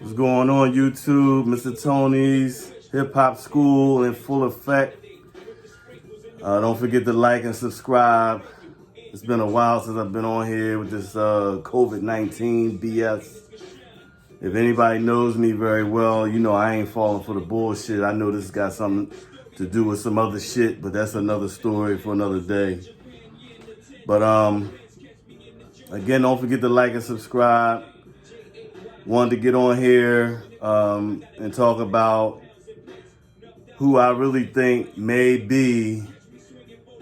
What's going on, YouTube? Mr. Tony's Hip Hop School in full effect. Don't forget to like and subscribe. It's been a while since I've been on here with this COVID-19 BS. If anybody knows me very well, you know I ain't falling for the bullshit. I know this has got something to do with some other shit, but that's another story for another day. But again, don't forget to like and subscribe. Wanted to get on here and talk about who I really think may be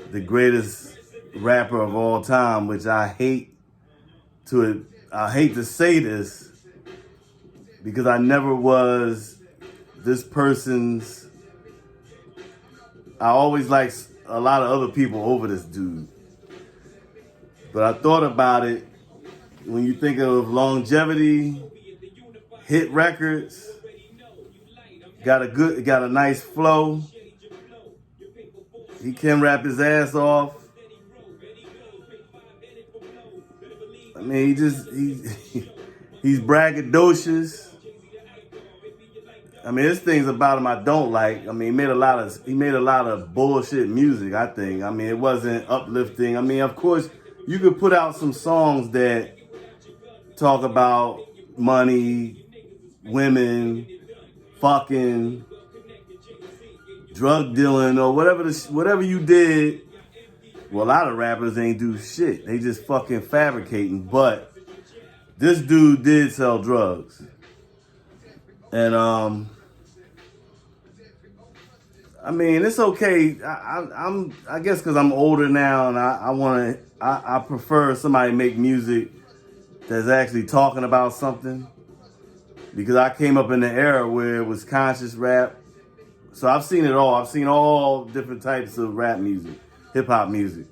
the greatest rapper of all time, which I hate to say this because I never was this person's. I always liked a lot of other people over this dude. But I thought about it. When you think of longevity, hit records, got a nice flow. He can rap his ass off. I mean, he's braggadocious. I mean, there's things about him I don't like. I mean, he made a lot of bullshit music, I think. I mean, it wasn't uplifting. I mean, of course, you could put out some songs that talk about money, women, fucking, drug dealing, or whatever you did. Well, a lot of rappers ain't do shit. They just fucking fabricating. But this dude did sell drugs. And I mean, it's okay. I guess because I'm older now, and I prefer somebody make music that's actually talking about something, because I came up in the era where it was conscious rap. So I've seen it all. I've seen all different types of rap music, hip hop music.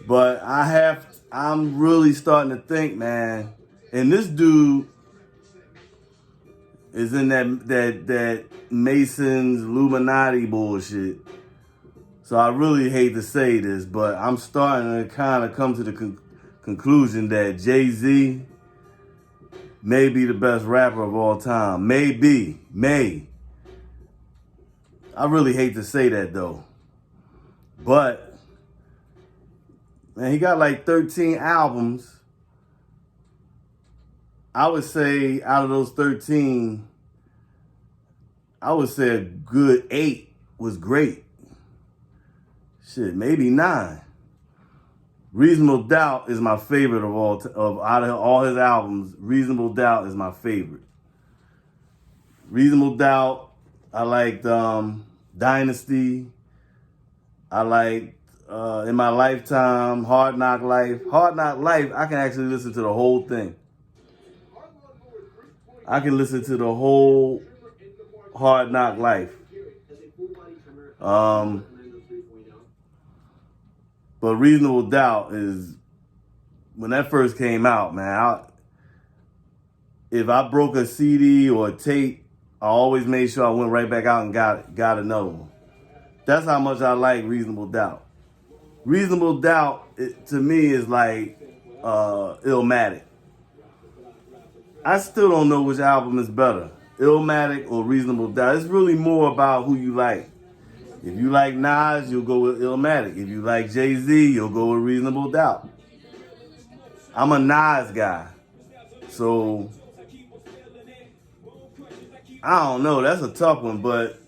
But I'm really starting to think, man, and this dude is in that Masons Illuminati bullshit. So I really hate to say this, but I'm starting to kind of come to the conclusion that Jay-Z may be the best rapper of all time. May. I really hate to say that though. But, man, he got like 13 albums. I would say out of those 13, I would say a good 8 was great. Shit, maybe 9. Reasonable Doubt is my favorite out of all his albums. Reasonable Doubt is my favorite. Reasonable Doubt. I liked Dynasty. I liked In My Lifetime, Hard Knock Life. Hard Knock Life, I can actually listen to the whole thing. I can listen to the whole Hard Knock Life. But Reasonable Doubt is, when that first came out, man, if I broke a CD or a tape, I always made sure I went right back out and got another one. That's how much I like Reasonable Doubt. Reasonable Doubt, to me, is like Illmatic. I still don't know which album is better, Illmatic or Reasonable Doubt. It's really more about who you like. If you like Nas, you'll go with Illmatic. If you like Jay-Z, you'll go with Reasonable Doubt. I'm a Nas guy. So, I don't know. That's a tough one, but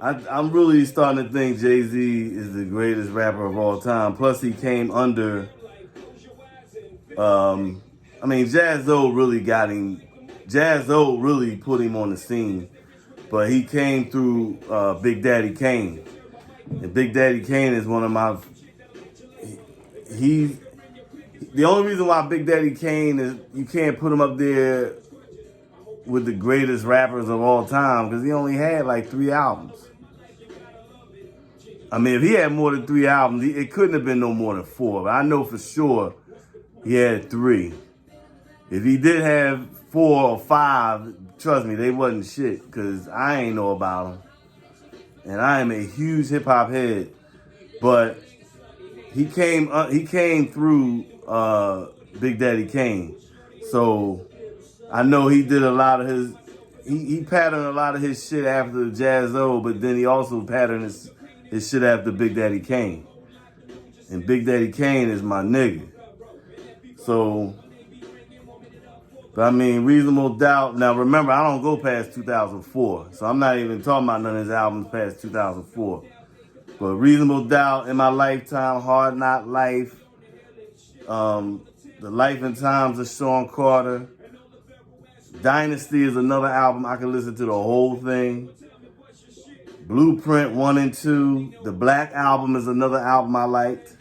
I'm really starting to think Jay-Z is the greatest rapper of all time. Plus, he came under... Jaz-O really got him. Jaz-O really put him on the scene. But he came through Big Daddy Kane. And Big Daddy Kane is one of my... The only reason why Big Daddy Kane is... You can't put him up there with the greatest rappers of all time, because he only had like 3 albums. I mean, if he had more than 3 albums, it couldn't have been no more than 4. But I know for sure he had 3. If he did have 4 or 5, trust me, they wasn't shit, because I ain't know about them. And I am a huge hip-hop head. But he came through Big Daddy Kane. So I know he did a lot of his, he patterned a lot of his shit after Jaz-O, but then he also patterned his shit after Big Daddy Kane. And Big Daddy Kane is my nigga. So, but I mean, Reasonable Doubt. Now remember, I don't go past 2004. So I'm not even talking about none of his albums past 2004. But Reasonable Doubt, In My Lifetime, Hard Knock Life, The Life and Times of Sean Carter. Dynasty is another album I can listen to the whole thing. Blueprint 1 and 2. The Black Album is another album I liked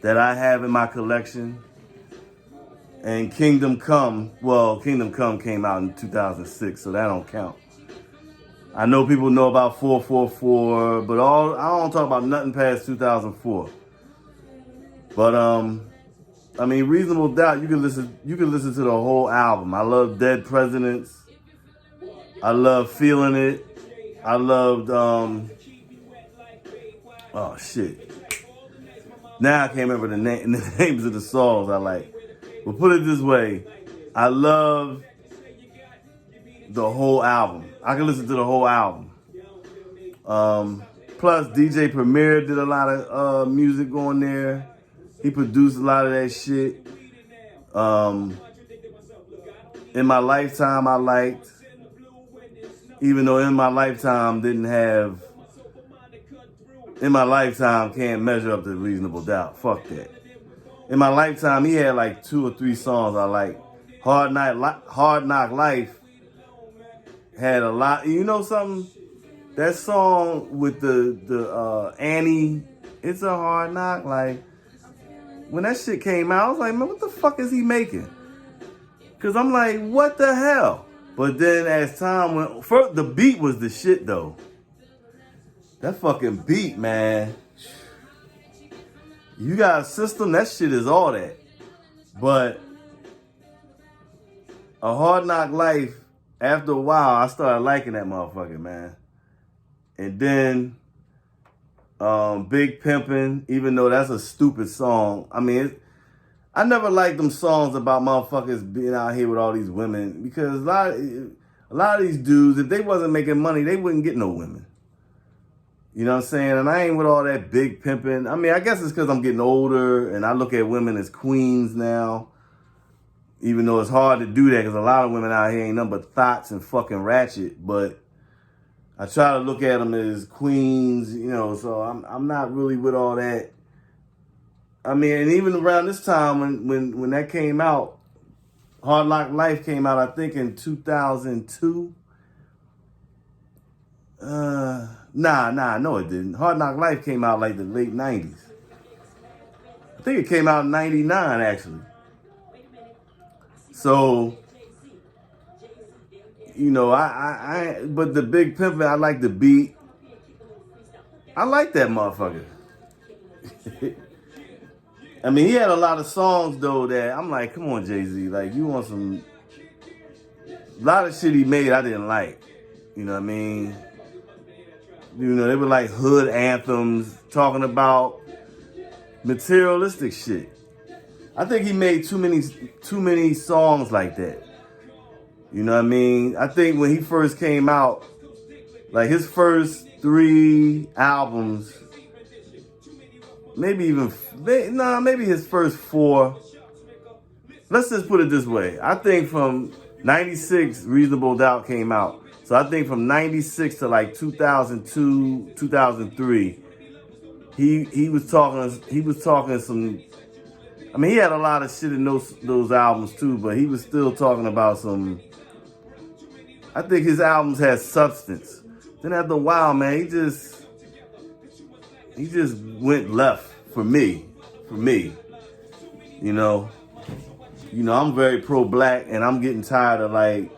that I have in my collection. And Kingdom Come. Well, Kingdom Come came out in 2006, so that don't count. I know people know about 444, but I don't talk about nothing past 2004. But I mean, Reasonable Doubt, you can listen to the whole album. I love Dead Presidents. I love Feeling It. I loved oh shit. Now I can't remember the names of the songs I like. But put it this way, I love the whole album. I can listen to the whole album. Plus, DJ Premier did a lot of music on there. He produced a lot of that shit. In My Lifetime, I liked. Even though In My Lifetime didn't have... In My Lifetime can't measure up to Reasonable Doubt. Fuck that. In My Lifetime, he had like 2 or 3 songs I like. Hard Knock Life had a lot. You know something? That song with the Annie, It's a Hard Knock. Like, when that shit came out, I was like, man, what the fuck is he making? Because I'm like, what the hell? But then as time went, first, the beat was the shit though. That fucking beat, man. You got a system, that shit is all that. But A Hard Knock Life, after a while, I started liking that motherfucker, man. And then Big Pimpin', even though that's a stupid song. I mean, I never liked them songs about motherfuckers being out here with all these women, because a lot of these dudes, if they wasn't making money, they wouldn't get no women. You know what I'm saying? And I ain't with all that big pimping. I mean, I guess it's because I'm getting older and I look at women as queens now. Even though it's hard to do that because a lot of women out here ain't nothing but thoughts and fucking ratchet. But I try to look at them as queens, you know, so I'm not really with all that. I mean, and even around this time when that came out, Hard Knock Life came out, I think in 2002. No, it didn't. Hard Knock Life came out like the late 90s. I think it came out in 99, actually. So, you know, but the Big Pimpin', I like the beat. I like that motherfucker. I mean, he had a lot of songs, though, that I'm like, come on, Jay-Z. Like, you want some... A lot of shit he made I didn't like. You know what I mean? You know, they were like hood anthems, talking about materialistic shit. I think he made too many songs like that. You know what I mean? I think when he first came out, like his first 3 albums, maybe his first 4. Let's just put it this way. I think from 96, Reasonable Doubt came out. So I think from 96 to like 2002, 2003, he was talking some, I mean, he had a lot of shit in those albums too, but he was still talking about some, I think his albums had substance. Then after a while, man, he just went left for me. You know, I'm very pro-black and I'm getting tired of like,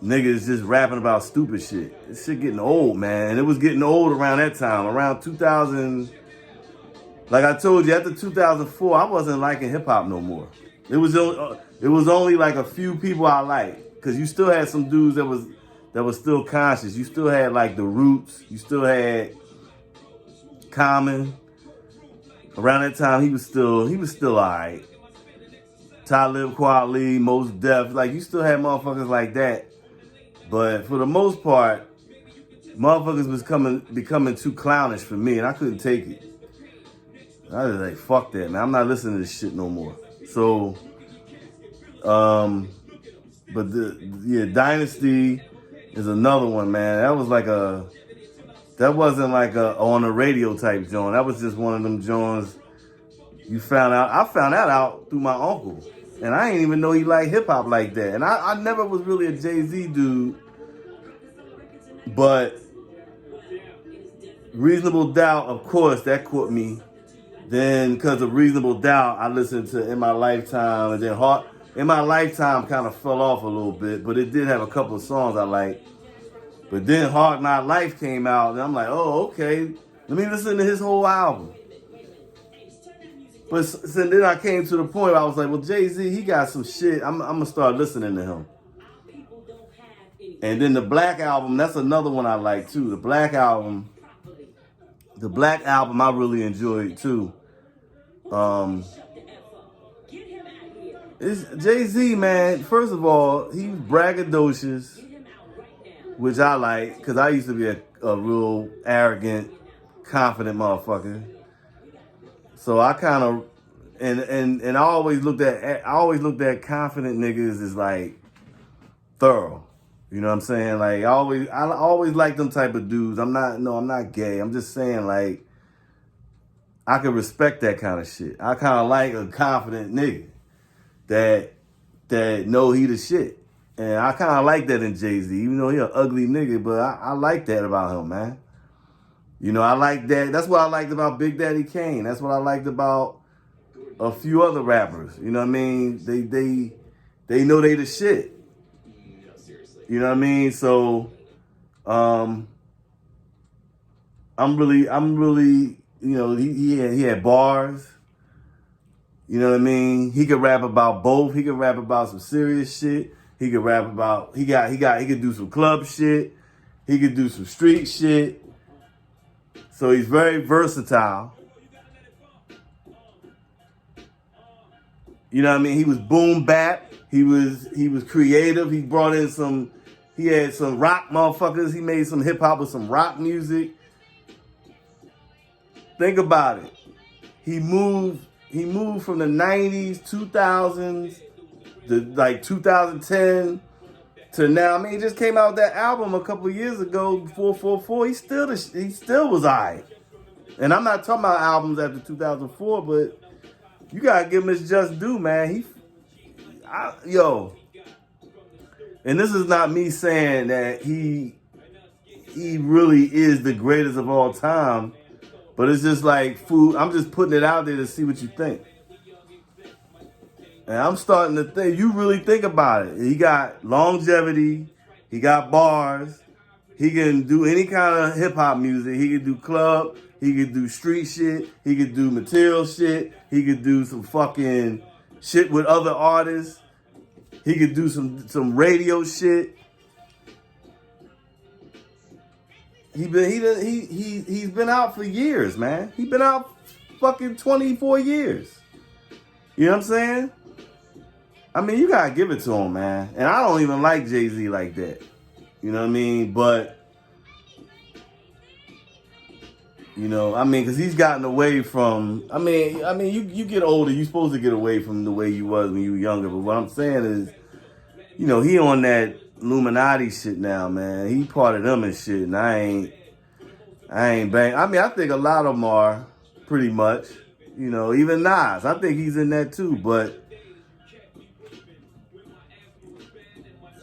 niggas just rapping about stupid shit. This shit getting old, man. And it was getting old around that time. Around 2000, like I told you, after 2004, I wasn't liking hip-hop no more. It was only like a few people I liked. Because you still had some dudes that was still conscious. You still had like The Roots. You still had Common. Around that time, he was still all right. Talib Kweli, Mos Def. Like, you still had motherfuckers like that. But for the most part, motherfuckers was becoming too clownish for me, and I couldn't take it. I was like, fuck that, man. I'm not listening to this shit no more. So, but Dynasty is another one, man. That wasn't like a on a radio type joint. That was just one of them joints you found out. I found that out through my uncle. And I didn't even know he liked hip hop like that. And I never was really a Jay-Z dude. But Reasonable Doubt, of course, that caught me. Then, because of Reasonable Doubt, I listened to In My Lifetime. And then In My Lifetime kind of fell off a little bit. But it did have a couple of songs I liked. But then Hard Knock Life came out. And I'm like, oh, okay. Let me listen to his whole album. But so then I came to the point where I was like, well, Jay-Z, he got some shit. I'm going to start listening to him. And then the Black Album, that's another one I like too. The Black Album I really enjoyed too. It's Jay-Z, man. First of all, he's braggadocious, which I like, because I used to be a real arrogant, confident motherfucker. So I kind of, and I always looked at confident niggas as like thorough. You know what I'm saying? Like I always liked them type of dudes. I'm not gay. I'm just saying, like, I can respect that kind of shit. I kind of like a confident nigga that know he the shit. And I kind of like that in Jay-Z, even though he an ugly nigga, but I like that about him, man. You know, I like that. That's what I liked about Big Daddy Kane. That's what I liked about a few other rappers. You know what I mean? They know they the shit. You know what I mean? So, I'm really, you know, he had bars. You know what I mean? He could rap about both. He could rap about some serious shit. He could rap about, he could do some club shit. He could do some street shit. So he's very versatile. You know what I mean? He was boom bap. He was creative. He brought in he had some rock motherfuckers. He made some hip hop with some rock music. Think about it. He moved from the 90s, 2000s, to like 2010 to now. I mean, he just came out with that album a couple of years ago, 444. He still was alright. And I'm not talking about albums after 2004, but you gotta give him his just due, man. And this is not me saying that he really is the greatest of all time, but it's just like food. I'm just putting it out there to see what you think. And I'm starting to think, you really think about it. He got longevity. He got bars. He can do any kind of hip hop music. He can do club. He could do street shit. He could do material shit. He could do some fucking shit with other artists. He could do some radio shit. He's been out for years, man. He's been out fucking 24 years. You know what I'm saying? I mean, you gotta give it to him, man. And I don't even like Jay-Z like that. You know what I mean? But, you know, I mean, because he's gotten away from, I mean, you get older, you're supposed to get away from the way you was when you were younger. But what I'm saying is, you know, he on that Illuminati shit now, man. He part of them and shit, and I ain't bang. I mean, I think a lot of them are, pretty much. You know, even Nas, I think he's in that too. But,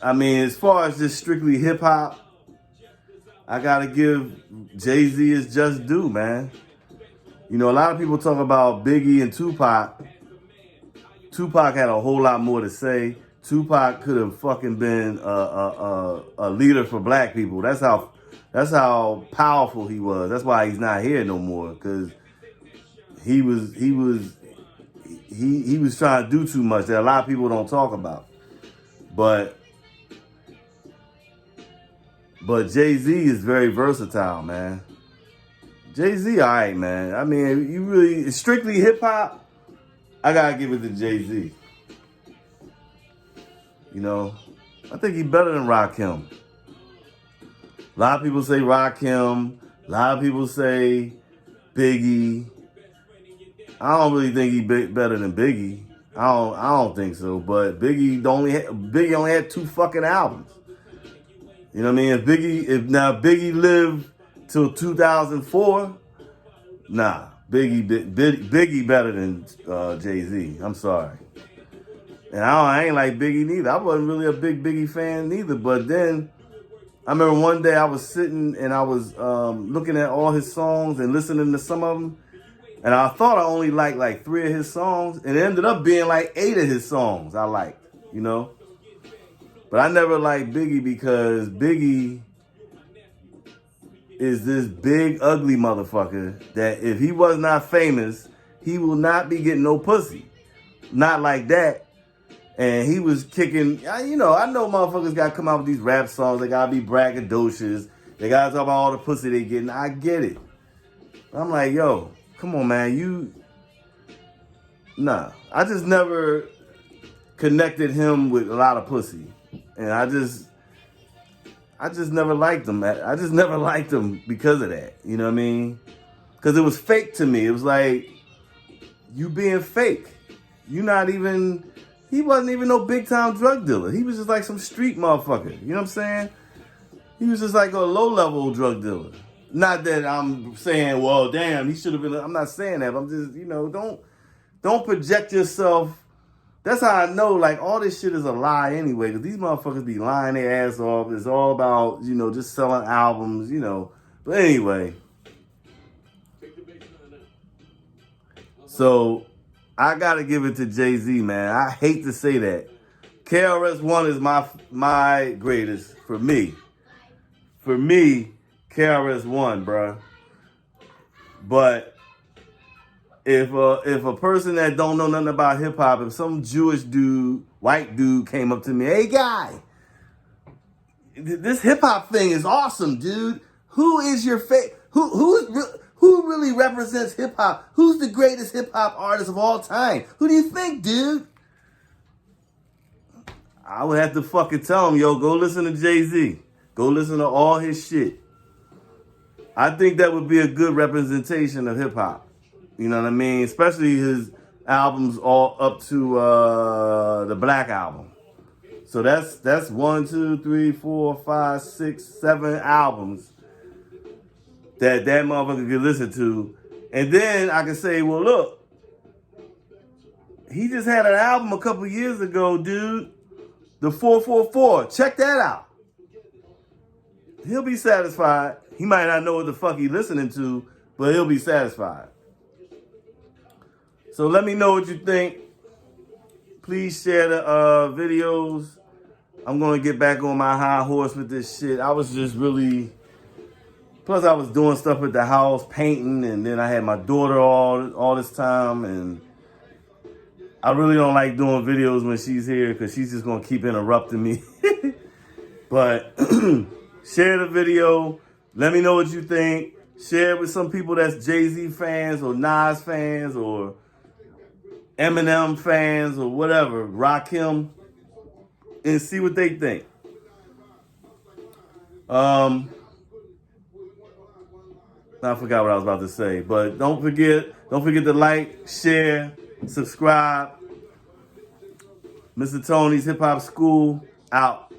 I mean, as far as just strictly hip-hop, I gotta give Jay-Z his just due, man. You know, a lot of people talk about Biggie and Tupac. Tupac had a whole lot more to say. Tupac could have fucking been a leader for black people. That's how powerful he was. That's why he's not here no more, because he was trying to do too much that a lot of people don't talk about. But Jay-Z is very versatile, man. Jay-Z, all right, man. I mean, you really, strictly hip-hop, I gotta give it to Jay-Z. You know, I think he's better than Rakim. A lot of people say Rakim. A lot of people say Biggie. I don't really think he's better than Biggie. I don't think so. But Biggie only had 2 fucking albums. You know what I mean? If Biggie lived till 2004, nah, Biggie better than Jay-Z. I'm sorry. And I ain't like Biggie neither. I wasn't really a big Biggie fan neither. But then I remember one day I was sitting and I was looking at all his songs and listening to some of them. And I thought I only liked like 3 of his songs. And it ended up being like 8 of his songs I liked, you know. But I never liked Biggie because Biggie is this big, ugly motherfucker that if he was not famous, he will not be getting no pussy. Not like that. And he was kicking, you know, I know motherfuckers got to come out with these rap songs. They got to be braggadocious. They got to talk about all the pussy they getting. I get it. I'm like, yo, come on, man. Nah. I just never connected him with a lot of pussy. And I just never liked him. I just never liked him because of that. You know what I mean? Because it was fake to me. It was like, you being fake. He wasn't even no big time drug dealer. He was just like some street motherfucker. You know what I'm saying? He was just like a low level drug dealer. Not that I'm saying, well, damn, he should have been. I'm not saying that. But I'm just, you know, don't project yourself. That's how I know, like, all this shit is a lie anyway. Because these motherfuckers be lying their ass off. It's all about, you know, just selling albums, you know. But anyway. So I got to give it to Jay-Z, man. I hate to say that. KRS-One is my greatest for me. For me, KRS-One, bruh. But if a person that don't know nothing about hip-hop, if some Jewish dude, white dude came up to me, hey, guy, this hip-hop thing is awesome, dude. Who is your favorite? Who really represents hip-hop? Who's the greatest hip-hop artist of all time? Who do you think, dude? I would have to fucking tell him, yo, go listen to Jay-Z. Go listen to all his shit. I think that would be a good representation of hip-hop. You know what I mean? Especially his albums all up to the Black Album. So that's 1, 2, 3, 4, 5, 6, 7 albums that motherfucker could listen to. And then I can say, well, look, he just had an album a couple years ago, dude. The 444. Check that out. He'll be satisfied. He might not know what the fuck he's listening to, but he'll be satisfied. So let me know what you think. Please share the videos. I'm going to get back on my high horse with this shit. I was just really... Plus, I was doing stuff at the house, painting, and then I had my daughter all this time, and I really don't like doing videos when she's here because she's just going to keep interrupting me. But share the video. Let me know what you think. Share it with some people that's Jay-Z fans or Nas fans or Eminem fans or whatever. Rakim. And see what they think. I forgot what I was about to say, but don't forget to like, share, subscribe. Mr. Tony's Hip Hop School out.